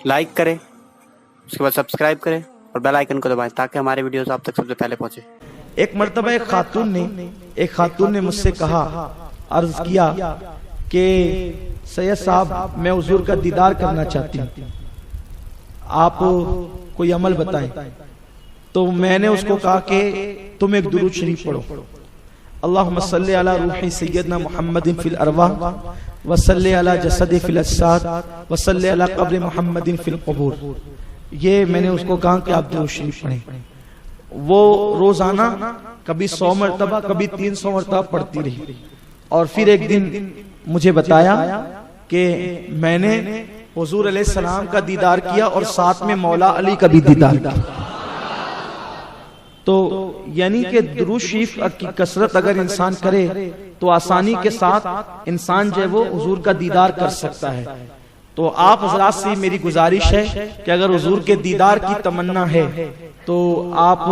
Like करें, उसके बाद सब्सक्राइब करें और बेल आइकन को दबाएं ताकि हमारे वीडियोस आप तक सबसे पहले पहुंचे। एक मर्तबा एक खातून ने मुझसे कहा, अर्ज किया कि सैयद साहब मैं हुजूर का दीदार करना चाहती हूँ, आप कोई अमल बताएं। तो मैंने उसको कहा कि तुम एक दुरूद शरीफ पढ़ो, अल्लाहुम्मा सल्ली अला रूही सय्यदना मुहम्मदिन फिल अरवाह व सल्ली अला जसदी फिल अज्साद व सल्ली अला क़ब्र मुहम्मदिन फिल क़ुबूर। ये मैंने उसको कहा कि आप दुरूद शरीफ पढ़ें। वो रोजाना कभी 100 मरतबा कभी 300 मरतबा पढ़ती रही और फिर एक दिन मुझे बताया कि मैंने हुजूर अलैहिस्सलाम का दीदार किया और साथ में मौला अली का भी दीदार किया। तो यानी कि दुरूद शरीफ की कसरत अगर इंसान करे तो आसानी के साथ इंसान जो है वो हुजूर का दीदार कर सकता है। तो आप हजरात से मेरी गुजारिश है कि अगर हुजूर के दीदार की तमन्ना है तो आप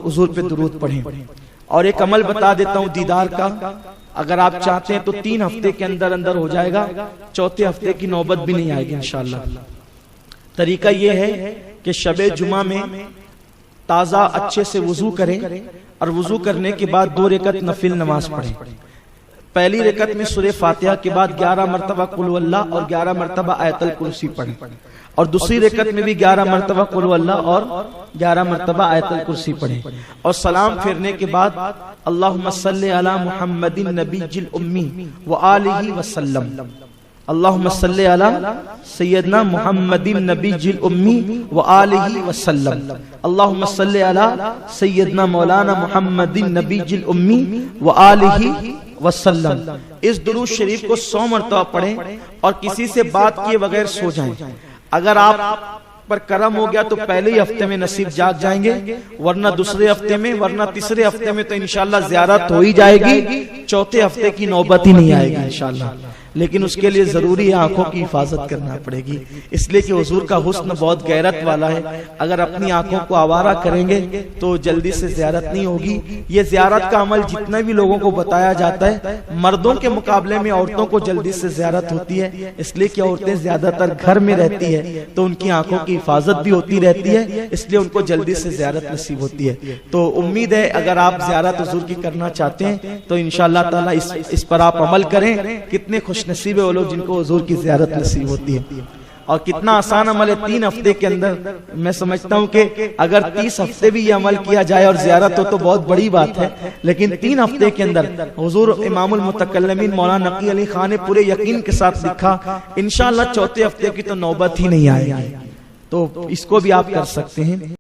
हुजूर पे दुरूद पढ़ें। और एक अमल बता देता हूँ दीदार का, अगर आप चाहते हैं तो 3 हफ्ते के अंदर अंदर हो जाएगा, 4थे हफ्ते की नौबत भी नहीं आएगी इंशाअल्लाह। तरीका यह है कि शबे जुमा में ताज़ा अच्छे से वुजू करें और वुजू करने के बाद 2 रकत नफिल नमाज पढ़ें। पहली रकत में सूरह फातिहा के बाद 11 मरतबा कुल हुवल्लाह और 11 मरतबा आयतुल कुर्सी पढ़ें और दूसरी रकत में भी 11 मरतबा कुल हुवल्लाह और 11 मरतबा आयतुल कुर्सी पढ़ें और सलाम फेरने के बाद अल्लाहुम्मा सल्ली अला मुहम्मदिन नबीजिल उम्मी व आलिहि वसल्लम, अल्लाहुम्मा सल्ली अला सय्यदना मुहम्मदिन नबीजिल उम्मी व आलिहि वसल्लम, अल्लाहुम्मा सल्ली अला सय्यदना मौलाना मुहम्मदिन नबीजिल उम्मी व आलिहि वसल्लम। इस दुरूद शरीफ को 100 मरतबा पढ़ें और किसी से बात किए बगैर सो जाएं। अगर आप पर करम हो गया तो पहले ही हफ्ते में नसीब जाग जाएंगे, वरना दूसरे हफ्ते में, वरना तीसरे हफ्ते में तो इंशाल्लाह ज़ियारत हो ही जाएगी, 4थे हफ्ते की नौबत ही नहीं आएगी इंशाल्लाह। लेकिन उसके लिए जरूरी है आंखों की हिफाजत करना पड़ेगी, इसलिए कि हुजूर का हुस्न बहुत गैरत वाला है। अगर अपनी आंखों को आवारा करेंगे तो जल्दी से ज़ियारत नहीं होगी। ये ज़ियारत का अमल जितने भी लोगों को बताया जाता है, मर्दों के मुकाबले में औरतों को जल्दी से ज़ियारत होती है, इसलिए कि औरतें ज्यादातर घर में रहती है तो उनकी आंखों की हिफाजत भी होती रहती है, इसलिए उनको जल्दी से ज़ियारत नसीब होती है। तो उम्मीद है अगर आप ज़ियारत हुजूर की करना चाहते हैं तो इंशाअल्लाह ताला इस पर आप अमल करें। कितने खुश नसीब है वो लोग जिनको हुजूर की ज़ियारत नसीब होती है। और कितना आसान अमल है, 3 हफ्ते के अंदर। मैं समझता हूँ कि अगर 30 हफ्ते भी ये अमल किया जाए और ज़ियारत हो तो बहुत बड़ी बात है, लेकिन 3 हफ्ते के अंदर हुजूर इमामुल मुतकल्लिमीन मौलाना नकी अली खान ने पूरे यकीन के साथ लिखा इंशाअल्लाह 4थे हफ्ते की तो नौबत ही नहीं आएगी। तो इसको भी आप कर सकते हैं।